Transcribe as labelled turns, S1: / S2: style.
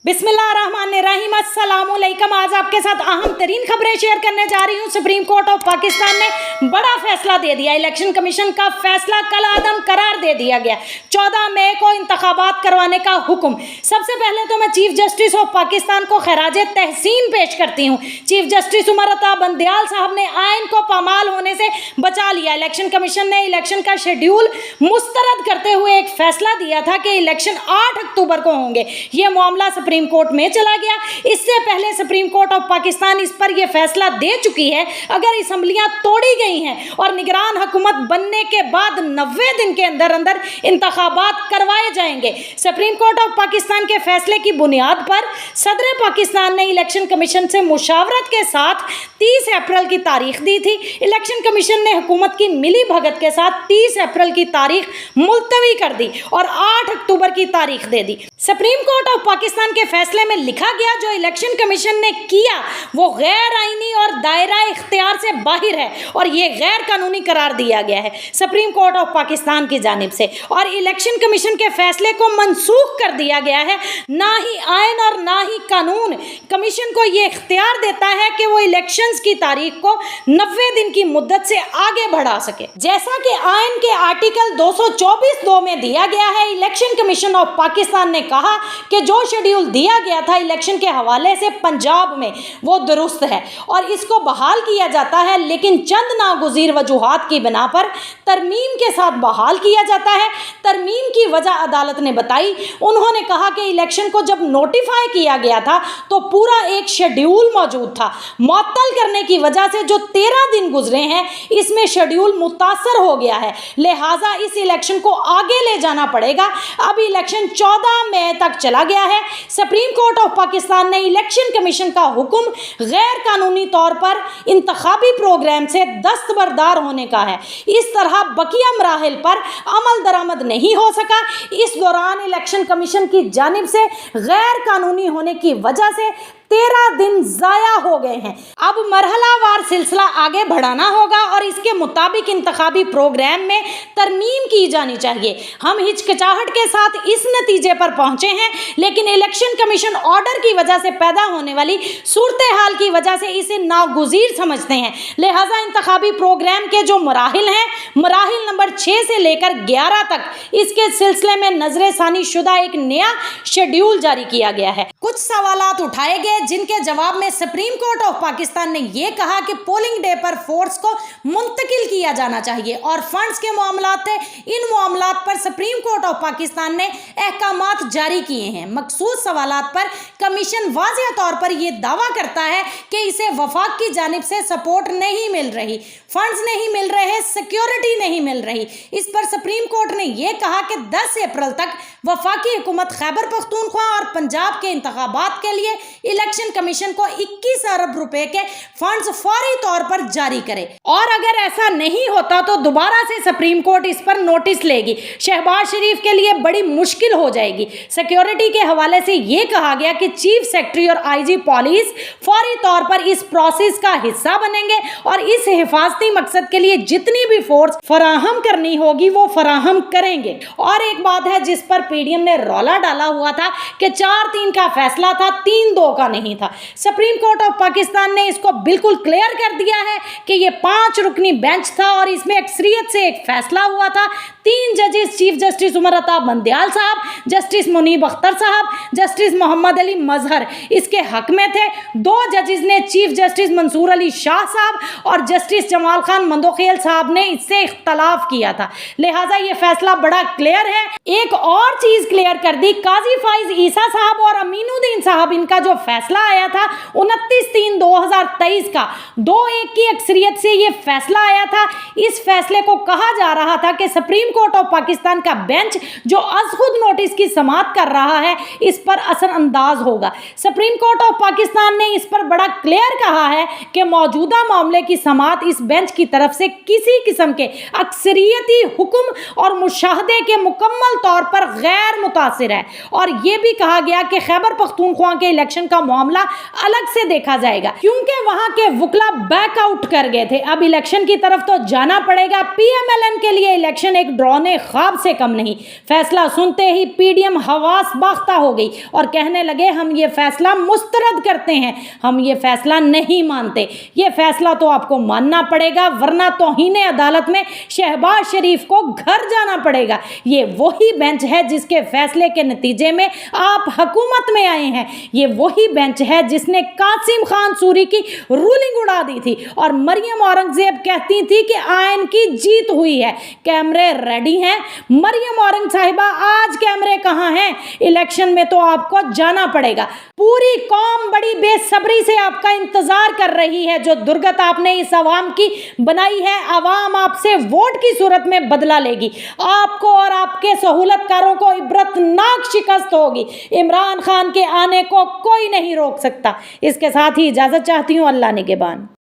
S1: बिस्मिल्लाहिर्रहमानिर्रहीम, अस्सलामुअलैकुम। आज आपके साथ अहम तरीन खबरें शेयर करने जा रही हूँ। सुप्रीम कोर्ट ऑफ पाकिस्तान ने बड़ा फैसला दे दिया। इलेक्शन कमीशन का फैसला कल आदम करार दे दिया गया। 14 मई को इंतखाबात करवाने का हुक्म। सबसे पहले तो मैं चीफ जस्टिस ऑफ पाकिस्तान को खराज तहसीन पेश करती हूँ। चीफ जस्टिस उमर अता बंदयाल साहब ने आइन को पामाल होने से बचा लिया। इलेक्शन कमीशन ने इलेक्शन का शेड्यूल मुस्तरद करते हुए एक फैसला दिया था कि इलेक्शन 8 अक्टूबर को होंगे। ये मामला सुप्रीम कोर्ट में चला गया। इससे पहले सुप्रीम कोर्ट ऑफ पाकिस्तान इस पर यह फैसला दे चुकी है, अगर असम्बलियां तोड़ी गई हैं और निगरान हुकूमत बनने के बाद 90 दिन के अंदर अंदर इंतखाबात करवाए जाएंगे। सुप्रीम कोर्ट ऑफ पाकिस्तान के फैसले की बुनियाद पर सदर पाकिस्तान ने इलेक्शन कमीशन से मुशावरत के साथ 30 अप्रैल की तारीख दी थी। इलेक्शन कमीशन ने हुकूमत की मिली भगत के साथ 30 अप्रैल की तारीख मुलतवी कर दी और 8 अक्टूबर की तारीख दे दी। सुप्रीम कोर्ट ऑफ पाकिस्तान के फैसले में लिखा गया, जो इलेक्शन कमीशन ने किया वो गैर आईनी और दायरा इख्तियार से बाहर है और ये गैर कानूनी करार दिया गया है सुप्रीम कोर्ट ऑफ पाकिस्तान की जानिब से, और इलेक्शन कमीशन के फैसले को मनसूख कर दिया गया है। ना ही आइन और ना ही कानून कमीशन को ये इख्तियार देता है कि वो इलेक्शंस की तारीख को 90 दिन की मुद्दत से आगे बढ़ा सके। जैसा कि आइन के आर्टिकल 224(2) में दिया गया है, इलेक्शन कमीशन ऑफ पाकिस्तान ने कहा कि जो शेड्यूल दिया गया था इलेक्शन के हवाले से पंजाब में वो दुरुस्त है और इसको बहाल किया जाता है, लेकिन चंद नागुज़ीर वजूहात की बिना पर तरमीम के साथ बहाल किया जाता है। तरमीम की वजह अदालत ने बताई। उन्होंने कहा कि इलेक्शन को जब नोटिफाई किया गया था तो पूरा एक शेड्यूल मौजूद था। मुअत्तल करने की वजह से जो 13 दिन गुजरे हैं इसमें शेड्यूल मुतासर हो गया है, लिहाजा इस इलेक्शन को आगे ले जाना पड़ेगा। अब इलेक्शन 14 मई तक चला गया है। सुप्रीम कोर्ट ऑफ पाकिस्तान ने इलेक्शन कमीशन का हुक्म गैर कानूनी तौर पर इंतखाबी प्रोग्राम से दस्तबरदार होने का है। इस तरह बकिया मराहिल पर अमल दरामद नहीं हो सका। इस दौरान इलेक्शन कमीशन की जानिब से गैर कानूनी होने की वजह से 13 दिन ज़ाया हो गए हैं। अब मरहलावार सिलसिला आगे बढ़ाना होगा और इसके मुताबिक इंतखाबी प्रोग्राम में तरमीम की जानी चाहिए। हम हिचकिचाहट के साथ इस नतीजे पर पहुंचे हैं, लेकिन इलेक्शन कमीशन ऑर्डर की वजह से पैदा होने वाली सूरत हाल की वजह से इसे नागुज़ीर समझते हैं। लिहाजा इंतखाबी प्रोग्राम के जो मराहिल हैं, मराहिल नंबर 6 से लेकर 11 तक, इसके सिलसिले में नजरसानी शुदा एक नया शेड्यूल जारी किया गया है। कुछ सवालात उठाए गए जिनके जवाब में सुप्रीम कोर्ट ऑफ पाकिस्तान ने यह कहा कि पोलिंग डे पर फोर्स को मुंतकिल किया जाना चाहिए और फंड्स के मामलात थे। इन मामलात पर सुप्रीम कोर्ट ऑफ पाकिस्तान ने अहकामात जारी किए हैं। मखसूस सवालात पर कमीशन वाज़ेह तौर पर यह दावा करता है कि इसे वफाक की जानिब से सपोर्ट नहीं मिल रही, फंड्स नहीं मिल रहे, सिक्योरिटी नहीं मिल रही। इस पर सुप्रीम कोर्ट ने यह कहा कि 10 अप्रैल तक वफाकी हुकूमत खैबर पख्तूनख्वा और पंजाब के इंतखाबात के लिए इलेक्शन कमीशन को 21 अरब रुपए के फंड्स फौरी तौर पर जारी करे, और अगर ऐसा नहीं होता तो दोबारा से सुप्रीम कोर्ट इस पर नोटिस लेगी। शहबाज शरीफ के लिए बड़ी मुश्किल हो जाएगी। सिक्योरिटी के हवाले से यह कहा गया कि चीफ सेक्रेटरी और आईजी पुलिस फौरी तौर पर इस प्रोसेस का हिस्सा बनेंगे और इस हिफाजती मकसद के लिए जितनी भी फोर्स फराहम करनी होगी वो फराहम करेंगे। और एक बात है जिस पर पीडीएम ने रौला डाला हुआ था कि 4-3 का फैसला था, 3-2 का नहीं था। सुप्रीम कोर्ट ऑफ पाकिस्तान ने इसको बिल्कुल क्लियर कर दिया है कि ये 5 रुकनी बेंच था और इसमें अक्सरियत से एक फैसला हुआ था। 3 जजेस चीफ जस्टिस उमर अता बंदयाल साहब, जस्टिस मुनीब अख्तर साहब, जस्टिस मोहम्मद अली मजहर इसके हक में थे। 2 जजेस ने चीफ जस्टिस मंसूर अली शाह साहब और जस्टिस जमाल खान मंदोखेल साहब ने इससे इख्तलाफ किया था, लिहाजा ये फैसला बड़ा क्लियर है। एक और चीज क्लियर कर दी, काजी फाइज ईसा साहब और अमीनुद्दीन साहब, इनका जो फैसला आया था 29/3/2023 का 2-1 की अक्सरियत से ये फैसला आया था। इस फैसले को कहा जा रहा था कि सुप्रीम कोर्ट ऑफ पाकिस्तान का बेंच जो अज खुद नोटिस की समाअत कर रहा है इस पर असरअंदाज होगा। सुप्रीम कोर्ट ऑफ पाकिस्तान ने इस पर बड़ा क्लियर कहा है कि मौजूदा मामले की समाअत इस बेंच की तरफ से किसी किस्म के अक्सरियती हुक्म और मुशाहदे के मुकम्मल तौर पर गैर मुतासिर है, और यह भी कहा गया कि खैबर पख्तूनख्वा के इलेक्शन का मामला अलग से देखा जाएगा क्योंकि वहां के वकला बैकआउट कर गए थे। अब इलेक्शन की तरफ तो जाना पड़ेगा। पीएमएलएन के लिए इलेक्शन एक डरावने ख्वाब से कम नहीं। फैसला सुनते ही पीडीएम हवास बाख्ता हो गई और कहने लगे हम ये फैसला मुस्तरद करते हैं, हम ये फैसला नहीं मानते। ये फैसला तो आपको मानना पड़ेगा वरना तौहीन अदालत में शहबाज शरीफ को घर जाना पड़ेगा। ये वही बेंच है जिसके फैसले के नतीजे में आप हुकूमत में आए हैं। ये वही बेंच है जिसने कासिम खान सूरी की रूलिंग उड़ा दी थी और मरियम औरंगजेब कहती थी कि आयन की जीत हुई है। कैमरे रेडी हैं। मरियम औरंग साहिबा आज कैमरे कहाँ हैं? इलेक्शन में तो आपको जाना पड़ेगा। पूरी कौम बड़ी बेसब्री से आपका इंतजार कर रही है। जो दुर्गत आपने इस अवाम की बनाई है, अवाम आपसे वोट की सूरत में बदला लेगी। आपको और आपके सहूलतकारों को इबरतनाक शिकस्त होगी। इमरान खान के आने को कोई नहीं रोक सकता। इसके साथ ही इजाजत चाहती हूँ। अल्लाह निगहबान।